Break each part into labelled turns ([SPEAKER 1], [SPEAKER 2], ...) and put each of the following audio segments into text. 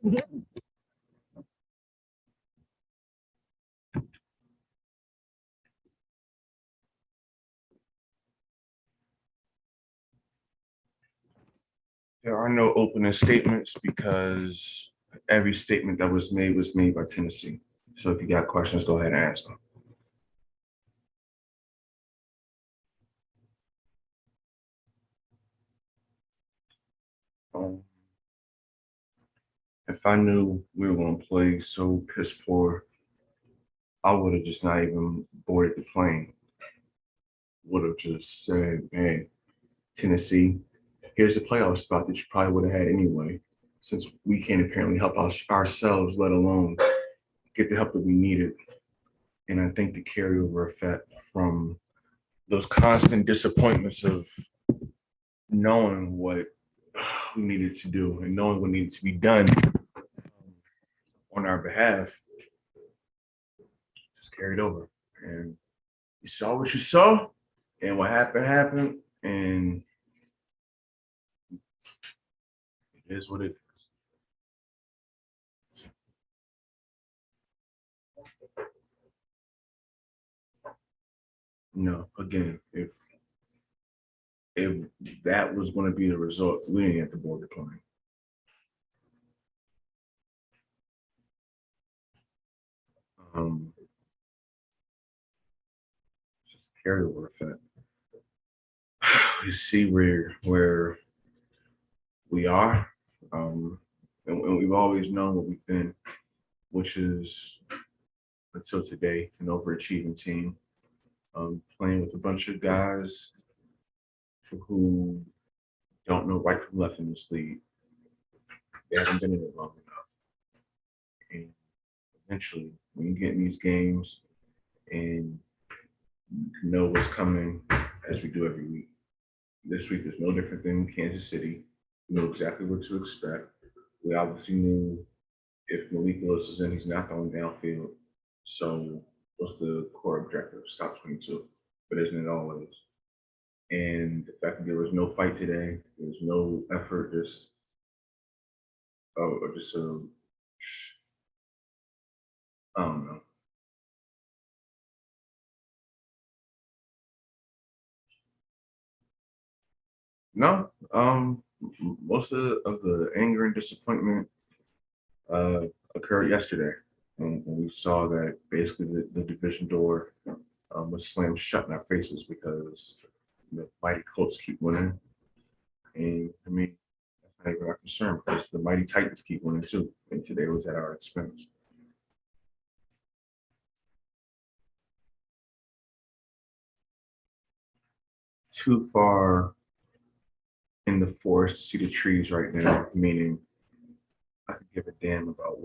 [SPEAKER 1] There are no opening statements because every statement that was made by Tennessee. So if you got questions, go ahead and ask them. Um, if I knew we were going to play so piss poor, I would have just not even boarded the plane. Would have just said, "Man, Tennessee, here's the playoff spot that you probably would have had anyway, since we can't apparently help ourselves, let alone get the help that we needed." And I think the carryover effect from those constant disappointments of knowing what we needed to do and knowing what needed to be done on our behalf just carried over. And you saw what you saw, and what happened, and it is what it is. No, again, if that was going to be the result, we didn't have to board the plane. Just carryover effect. You see where we are, and we've always known what we've been, which is until today an overachieving team, playing with a bunch of guys who don't know right from left in this league. They haven't been in it long enough, and eventually, when you get in these games and you know what's coming, as we do every week. This week is no different than Kansas City. We know exactly what to expect. We obviously knew if Malik Willis is in, he's not going downfield. So what's the core objective? Stop 22. But isn't it always? And the fact that there was no fight today, there was no effort, just I don't know. No, most of the anger and disappointment uh, occurred yesterday. And we saw that basically the division door was slammed shut in our faces because the mighty Colts keep winning. And I mean, that's not even our concern because the mighty Titans keep winning too. And today was at our expense. Too far in the forest to see the trees right now, meaning I could give a damn about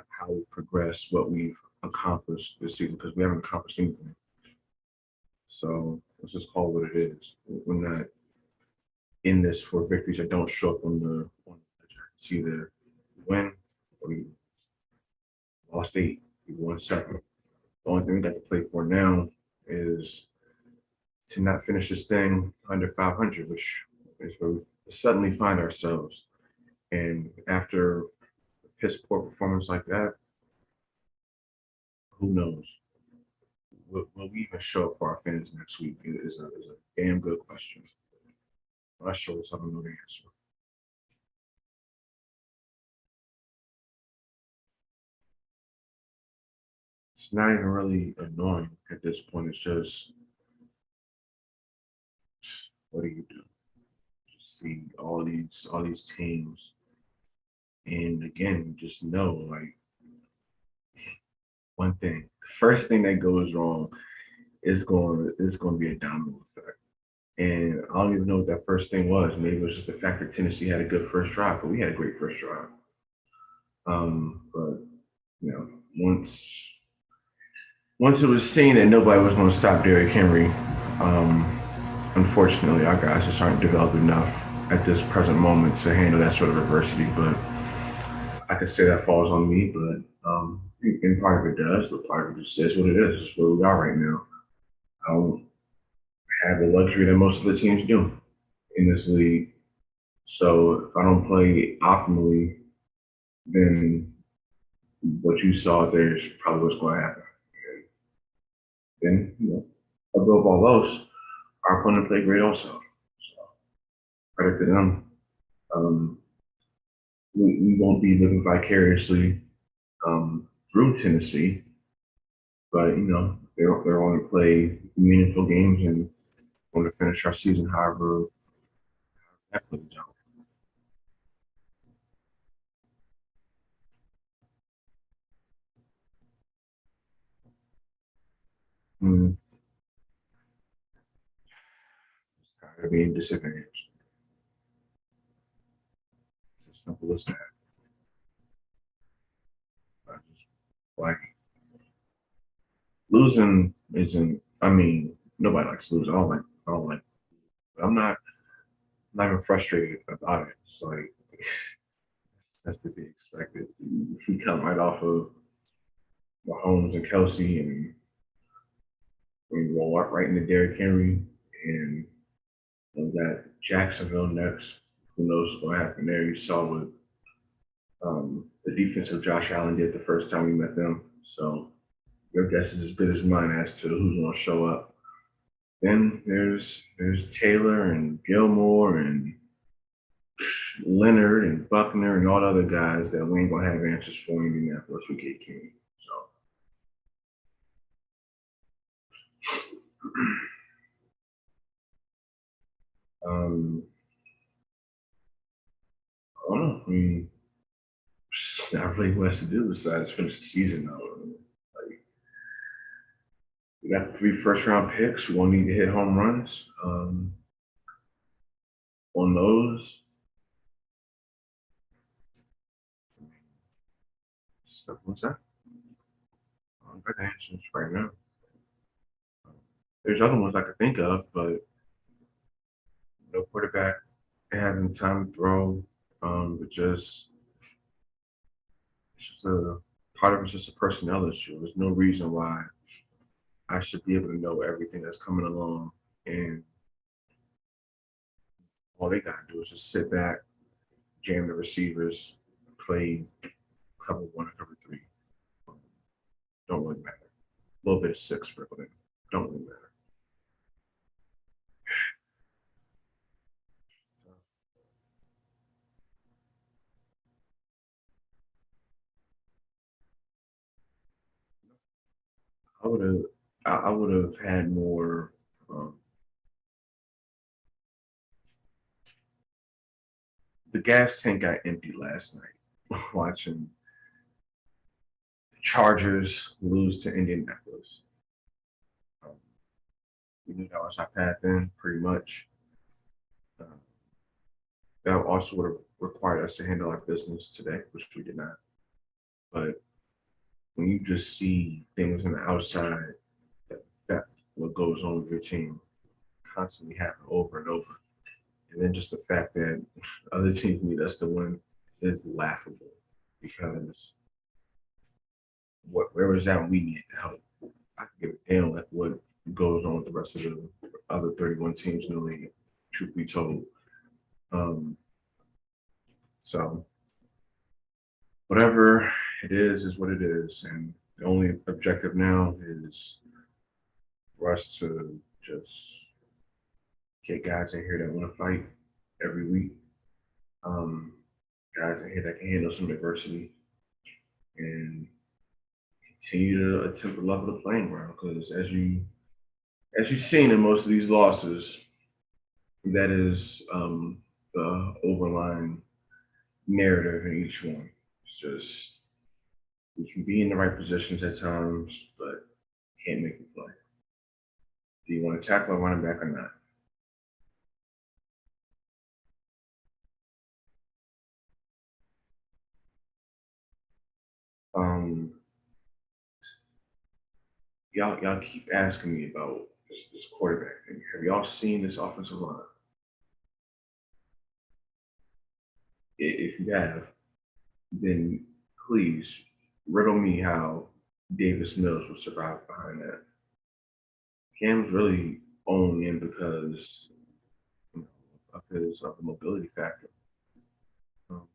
[SPEAKER 1] how we've progressed, what we've accomplished this season because we haven't accomplished anything. So let's just call it what it is. We're not in this for victories that don't show up on the ledger. It's either you win or you lost 8, you won 7. The only thing we got to play for now is to not finish this thing under 500, which is where we suddenly find ourselves. And after a piss poor performance like that, who knows? Will we even show up for our fans next week? Is a damn good question. I'm not sure I don't know the answer. It's not even really annoying at this point. It's just, what do you do? Just see all these teams, and again, you just know like one thing: the first thing that goes wrong is going to be a domino effect. And I don't even know what that first thing was. Maybe it was just the fact that Tennessee had a good first drive, but we had a great first drive. But you know, once it was seen that nobody was going to stop Derrick Henry, um, unfortunately, our guys just aren't developed enough at this present moment to handle that sort of adversity. But I could say that falls on me, but in part of it does, but part of it just is what it is. It's where we are right now. I don't have the luxury that most of the teams do in this league. So if I don't play optimally, then what you saw there is probably what's going to happen. And then, above all else, our opponent played great also. So credit to them. Um, we won't be living vicariously through Tennessee, but they're going to play meaningful games and going to finish our season however that plays out. Mm, it's kind of being disadvantaged. It's as simple as that. I just like losing isn't. I mean, nobody likes losing. I don't like. I'm not even frustrated about it. It's like that's to be expected. If we come right off of Mahomes and Kelsey, and we roll up right into Derrick Henry, and we got Jacksonville next. Who knows what's going to happen there? You saw what the defense of Josh Allen did the first time we met them. So your guess is as good as mine as to who's going to show up. Then there's Taylor and Gilmore and Leonard and Buckner and all the other guys that we ain't gonna have answers for in Indianapolis with Kate King. So I don't know. I mean, there's not really much to do besides finish the season now. Like we got 3 first-round picks. We're gonna need to hit home runs on those. Stuff what's that? I don't got the answers right now. There's other ones I could think of, but no quarterback having time to throw. But it's just a part of it's just a personnel issue. There's no reason why I should be able to know everything that's coming along, and all they gotta do is just sit back, jam the receivers, play cover one or cover three. Don't really matter. A little bit of six sprinkled in. Don't really matter. I would have I would have had more. Um, the gas tank got empty last night watching the Chargers lose to Indianapolis. Um, we knew that was our path in pretty much. Uh, that also would have required us to handle our business today, which we did not. But when you just see things on the outside that what goes on with your team constantly happen over and over, and then just the fact that other teams need us to win is laughable because where was that when we needed to help? I can give a damn like what goes on with the rest of the other 31 teams in the league. Truth be told, so whatever it is what it is, and the only objective now is for us to just get guys in here that want to fight every week. Um, Guys in here that can handle some adversity and continue to attempt to level the playing ground. Because as you've seen in most of these losses, that is the overlying narrative in each one. It's just we can be in the right positions at times, but can't make it play. Do you want to tackle a running back or not? Um, y'all keep asking me about this quarterback thing. Have y'all seen this offensive line? If you have, then please riddle me how Davis Mills will survive behind that. Cam's really only in because of his of the mobility factor. Um,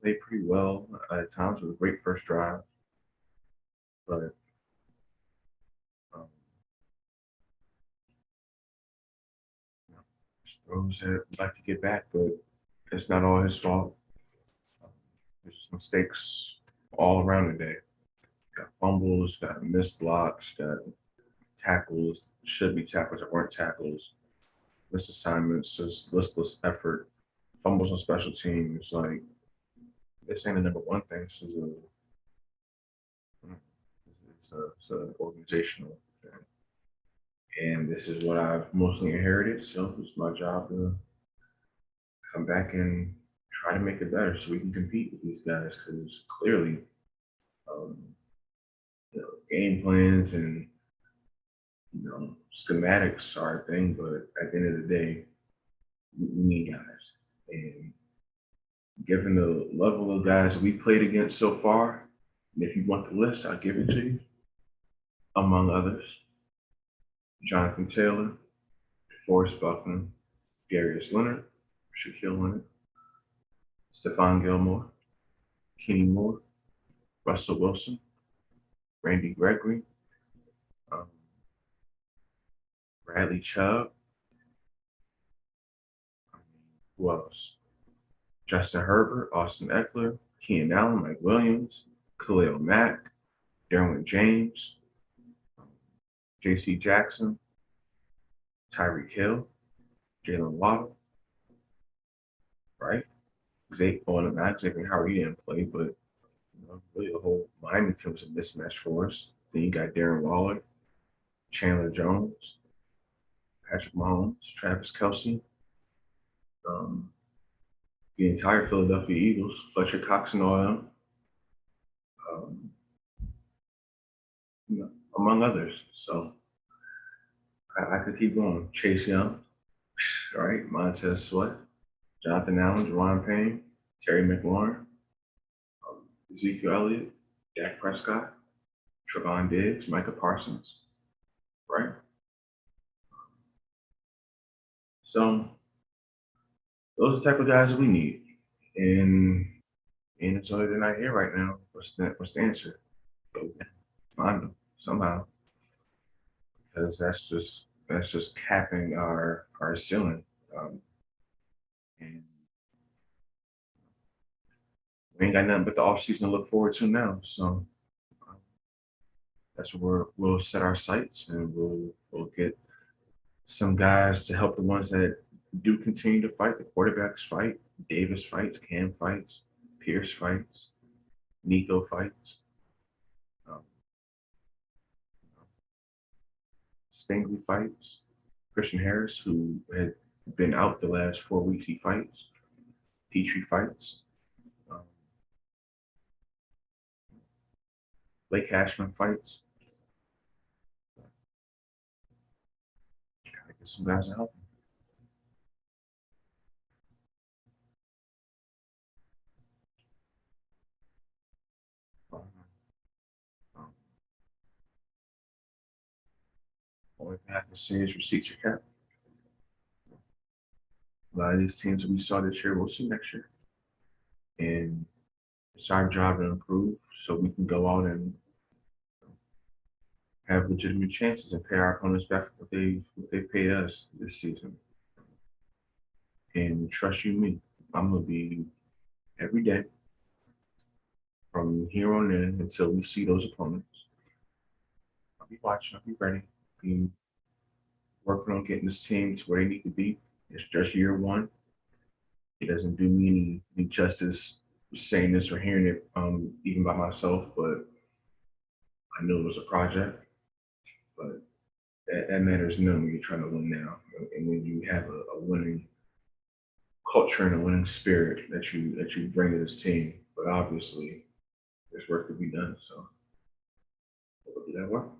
[SPEAKER 1] played pretty well at times with a great first drive, but um, you know, just throws that we'd like to get back, but it's not all his fault. Um, There's just mistakes all around the day. Got fumbles, got missed blocks, got tackles, should be tackles that weren't tackles, missed assignments, just listless effort, fumbles on special teams. Like this ain't the number one thing. This is a it's an organizational thing. And this is what I've mostly inherited. So it's my job to come back and try to make it better so we can compete with these guys. Because clearly, um, game plans and schematics are a thing, but at the end of the day, we need guys. And given the level of guys we played against so far, and if you want the list, I'll give it to you. Among others, Jonathan Taylor, Forrest Buckner, Darius Leonard, Shaquille Leonard, Stephon Gilmore, Kenny Moore, Russell Wilson, Randy Gregory, um, Bradley Chubb. Who else? Justin Herbert, Austin Eckler, Keenan Allen, Mike Williams, Khalil Mack, Derwin James, J.C. Jackson, Tyreek Hill, Jalen Waddle, right? Zay on the not Xavier Howard, he didn't play, but really the whole Miami team was a mismatch for us. Then you got Darren Waller, Chandler Jones, Patrick Mahomes, Travis Kelsey, um, the entire Philadelphia Eagles, Fletcher Cox and all of them, um, among others. So I could keep going. Chase Young, right? Montez Sweat, Jonathan Allen, Jerron Payne, Terry McLaurin, Ezekiel Elliott, Dak Prescott, Trevon Diggs, Micah Parsons, right? So those are the type of guys we need. And it's only they're not here right now. What's the answer? Go find them somehow. Because that's just capping our ceiling. Um, and we ain't got nothing but the offseason to look forward to now. So um, that's where we'll set our sights and we'll get some guys to help the ones that do continue to fight. The quarterbacks fight, Davis fights, Cam fights, Pierce fights, Nico fights, um, Stingley fights, Christian Harris, who had been out the last 4 weeks, he fights, Petrie fights, um, Blake Cashman fights. Gotta get some guys to help him. Um, only thing I can say is receipts are kept. A lot of these teams that we saw this year, we'll see next year. And it's our job to improve so we can go out and have legitimate chances and pay our opponents back for what they paid us this season. And trust you me, I'm gonna be every day from here on in until we see those opponents. I'll be watching, I'll be ready, be working on getting this team to where they need to be. It's just year one. It doesn't do me any justice saying this or hearing it even by myself, but I knew it was a project. But that matters none when you're trying to win now. And when you have a winning culture and a winning spirit that you bring to this team. But obviously, there's work to be done. So we'll do that work.